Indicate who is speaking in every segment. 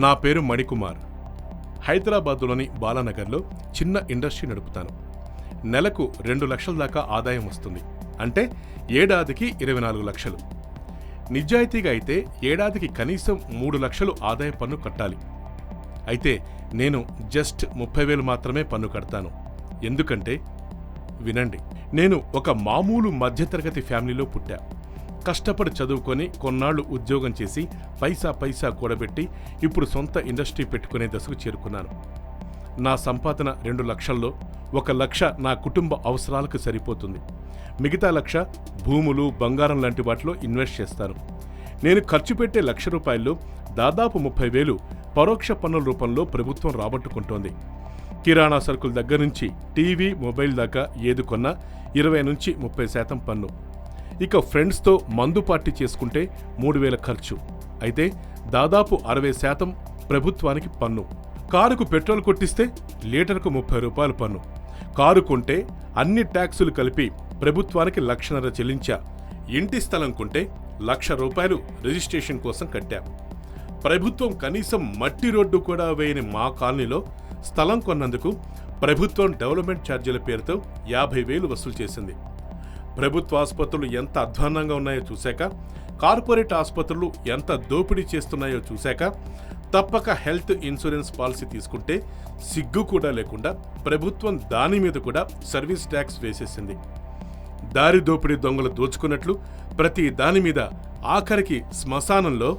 Speaker 1: నా పేరు మణికుమార్. హైదరాబాద్లోని బాలానగర్లో చిన్న ఇండస్ట్రీ నడుపుతాను. నెలకు 2 లక్షల దాకా ఆదాయం వస్తుంది. అంటే ఏడాదికి 24 లక్షలు. నిజాయితీగా అయితే ఏడాదికి కనీసం 3 లక్షలు ఆదాయ పన్ను కట్టాలి. అయితే నేను జస్ట్ 30,000 మాత్రమే పన్ను కడతాను. ఎందుకంటే వినండి, నేను ఒక మామూలు మధ్యతరగతి ఫ్యామిలీలో పుట్టా. కష్టపడి చదువుకొని కొన్నాళ్లు ఉద్యోగం చేసి పైసా కూడబెట్టి ఇప్పుడు సొంత ఇండస్ట్రీ పెట్టుకునే దశకు చేరుకున్నాను. నా సంపాదన 2 లక్షల్లో 1 లక్ష నా కుటుంబ అవసరాలకు సరిపోతుంది. మిగతా 1 లక్ష భూములు, బంగారం లాంటి వాటిలో ఇన్వెస్ట్ చేస్తాను. నేను ఖర్చు పెట్టే ₹1,00,000 దాదాపు 30,000 పరోక్ష పన్నుల రూపంలో ప్రభుత్వం రాబట్టుకుంటోంది. కిరాణా సరుకుల దగ్గర నుంచి టీవీ, మొబైల్ దాకా ఏది కొన్నా 20-30% పన్ను. ఇక ఫ్రెండ్స్తో మందు పార్టీ చేసుకుంటే 3,000 ఖర్చు. అయితే దాదాపు 60% ప్రభుత్వానికి పన్ను. కారుకు పెట్రోల్ కొట్టిస్తే లీటర్కు ₹30 పన్ను. కారు కొంటే అన్ని ట్యాక్సులు కలిపి ప్రభుత్వానికి ₹1,50,000 చెల్లించా. ఇంటి స్థలం కొంటే ₹1,00,000 రిజిస్ట్రేషన్ కోసం కట్టా. ప్రభుత్వం కనీసం మట్టి రోడ్డు కూడా వేయని మా కాలనీలో స్థలం కొన్నందుకు ప్రభుత్వం డెవలప్మెంట్ ఛార్జీల పేరుతో 50,000 వసూలు చేసింది. ప్రభుత్వ ఆసుపత్రులు ఎంత అధ్వాన్నంగా ఉన్నాయో చూశాక, కార్పొరేట్ ఆసుపత్రులు ఎంత దోపిడీ చేస్తున్నాయో చూశాక తప్పక హెల్త్ ఇన్సూరెన్స్ పాలసీ తీసుకుంటే సిగ్గు కూడా లేకుండా ప్రభుత్వం దాని మీద కూడా సర్వీస్ ట్యాక్స్ వేసేసింది. దారి దోపిడీ దొంగలు దోచుకున్నట్లు ప్రతి దాని మీద, ఆఖరికి శ్మశానంలో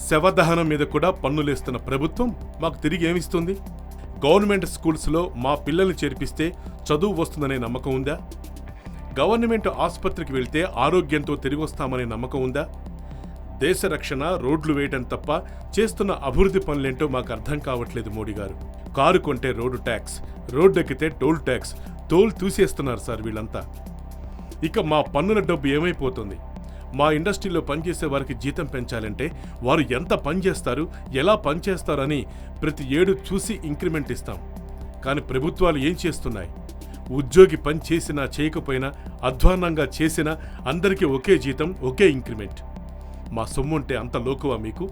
Speaker 1: శవదహనం మీద కూడా పన్నులేస్తున్న ప్రభుత్వం మాకు తిరిగి ఏమిస్తుంది? గవర్నమెంట్ స్కూల్స్లో మా పిల్లల్ని చేర్పిస్తే చదువు వస్తుందనే నమ్మకం ఉందా? గవర్నమెంట్ ఆసుపత్రికి వెళ్తే ఆరోగ్యంతో తిరిగి వస్తామనే నమ్మకం ఉందా? దేశ రక్షణ, రోడ్లు వేయటం తప్ప చేస్తున్న అభివృద్ధి పనులేంటో మాకు అర్థం కావట్లేదు మోడీ గారు. కారు కొంటే రోడ్డు ట్యాక్స్, రోడ్డు ఎక్కితే టోల్ ట్యాక్స్, టోల్ తీసేస్తున్నారు సార్ వీళ్ళంతా. ఇక మా పన్నుల డబ్బు ఏమైపోతుంది? మా ఇండస్ట్రీలో పనిచేసే వారికి జీతం పెంచాలంటే వారు ఎంత పనిచేస్తారు, ఎలా పనిచేస్తారు అని ప్రతి ఏడు చూసి ఇంక్రిమెంట్ ఇస్తాం. కానీ ప్రభుత్వాలు ఏం చేస్తున్నాయి? ఉద్యోగి పని చేసినా చేయకపోయినా, అధ్వాన్నంగా చేసినా అందరికీ ఒకే జీతం, ఒకే ఇంక్రిమెంట్. మా సొమ్ముంటే అంత లోకువా మీకు?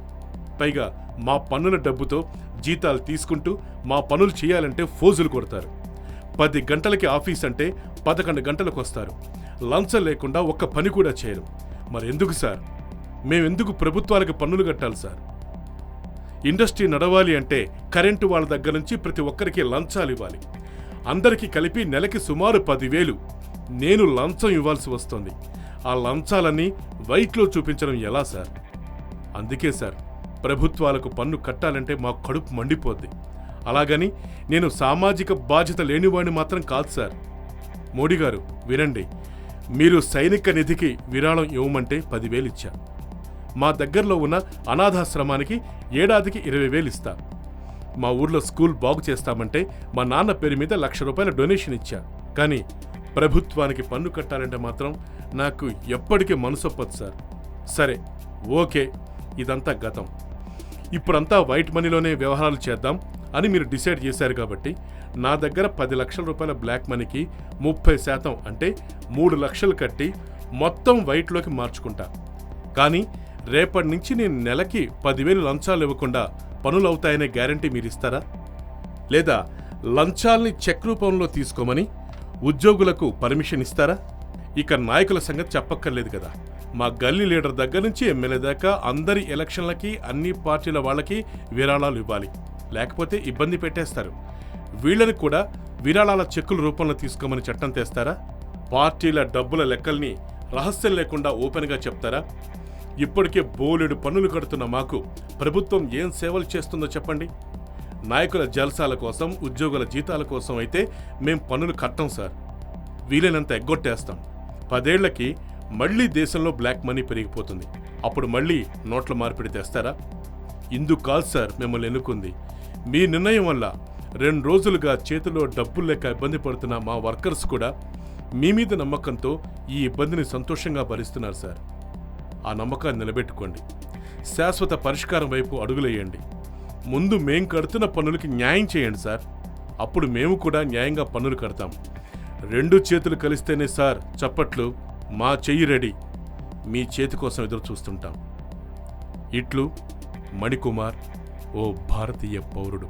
Speaker 1: పైగా మా పన్నుల డబ్బుతో జీతాలు తీసుకుంటూ మా పనులు చేయాలంటే ఫోజులు కొడతారు. 10 గంటలకి ఆఫీస్ అంటే 11 గంటలకు వస్తారు. లంచం లేకుండా ఒక్క పని కూడా చేయరు. మరెందుకు సార్? మేమెందుకు ప్రభుత్వాలకు పన్నులు కట్టాలి సార్? ఇండస్ట్రీ నడవాలి అంటే కరెంటు వాళ్ళ దగ్గర నుంచి ప్రతి ఒక్కరికి లంచాలు ఇవ్వాలి. అందరికీ కలిపి నెలకి సుమారు 10,000 నేను లంచం ఇవ్వాల్సి వస్తుంది. ఆ లంచాలన్నీ వైట్లో చూపించడం ఎలా సార్? అందుకే సార్, ప్రభుత్వాలకు పన్ను కట్టాలంటే మా కడుపు మండిపోద్ది. అలాగని నేను సామాజిక బాధ్యత లేనివాడిని మాత్రం కాదు సార్. మోడీ గారు వినండి, మీరు సైనిక నిధికి విరాళం ఇవ్వమంటే 10,000 ఇచ్చా. మా దగ్గరలో ఉన్న అనాథాశ్రమానికి ఏడాదికి 20,000 ఇస్తా. మా ఊర్లో స్కూల్ బాగు చేస్తామంటే మా నాన్న పేరు మీద ₹1,00,000 డొనేషన్ ఇచ్చా. కానీ ప్రభుత్వానికి పన్ను కట్టాలంటే మాత్రం నాకు ఎప్పటికీ మనసొప్పదు సార్. సరే, ఓకే, ఇదంతా గతం. ఇప్పుడంతా వైట్ మనీలోనే వ్యవహారాలు చేద్దాం అని మీరు డిసైడ్ చేశారు కాబట్టి నా దగ్గర ₹10 లక్షల బ్లాక్ మనీకి 30% అంటే 3 లక్షలు కట్టి మొత్తం వైట్లోకి మార్చుకుంటా. కానీ రేపటి నుంచి నేను నెలకి 10,000 లంచాలు ఇవ్వకుండా పనులు అవుతాయనే గ్యారంటీ మీరిస్తారా? లేదా లంచాల్ని చెక్ రూపంలో తీసుకోమని ఉద్యోగులకు పర్మిషన్ ఇస్తారా? ఇక నాయకుల సంగతి చెప్పక్కర్లేదు కదా. మా గల్లీ లీడర్ దగ్గర నుంచి ఎమ్మెల్యే దాకా అందరి ఎలక్షన్లకి అన్ని పార్టీల వాళ్ళకి విరాళాలు ఇవ్వాలి. లేకపోతే ఇబ్బంది పెట్టేస్తారు. వీళ్ళని కూడా విరాళాల చెక్కుల రూపంలో తీసుకోమని చట్టం తెస్తారా? పార్టీల డబ్బుల లెక్కల్ని రహస్యం లేకుండా ఓపెన్గా చెప్తారా? ఇప్పటికే బోలెడు పన్నులు కడుతున్న మాకు ప్రభుత్వం ఏం సేవలు చేస్తుందో చెప్పండి. నాయకుల జల్సాల కోసం, ఉద్యోగుల జీతాల కోసం అయితే మేం పన్నులు కట్టం సార్. వీలైనంత ఎగ్గొట్టేస్తాం. 10 ఏళ్లకి మళ్లీ దేశంలో బ్లాక్ మనీ పెరిగిపోతుంది. అప్పుడు మళ్లీ నోట్ల మార్పిడి తెస్తారా? ఇందుకు కాదు సార్ మిమ్మల్ని ఎన్నుకుంది. మీ నిర్ణయం వల్ల 2 రోజులుగా చేతిలో డబ్బులు లేక ఇబ్బంది పడుతున్న మా వర్కర్స్ కూడా మీ మీద నమ్మకంతో ఈ ఇబ్బందిని సంతోషంగా భరిస్తున్నారు సార్. ఆ నమ్మకాన్ని నిలబెట్టుకోండి. శాశ్వత పరిష్కారం వైపు అడుగులేయండి. ముందు మేం కడుతున్న పన్నులకి న్యాయం చేయండి సార్. అప్పుడు మేము కూడా న్యాయంగా పన్నులు కడతాం. 2 చేతులు కలిస్తేనే సార్ చప్పట్లు. మా చెయ్యి రెడీ. మీ చేతి కోసం ఎదురు చూస్తుంటాం. ఇట్లు మణికుమార్, ఓ భారతీయ పౌరుడు.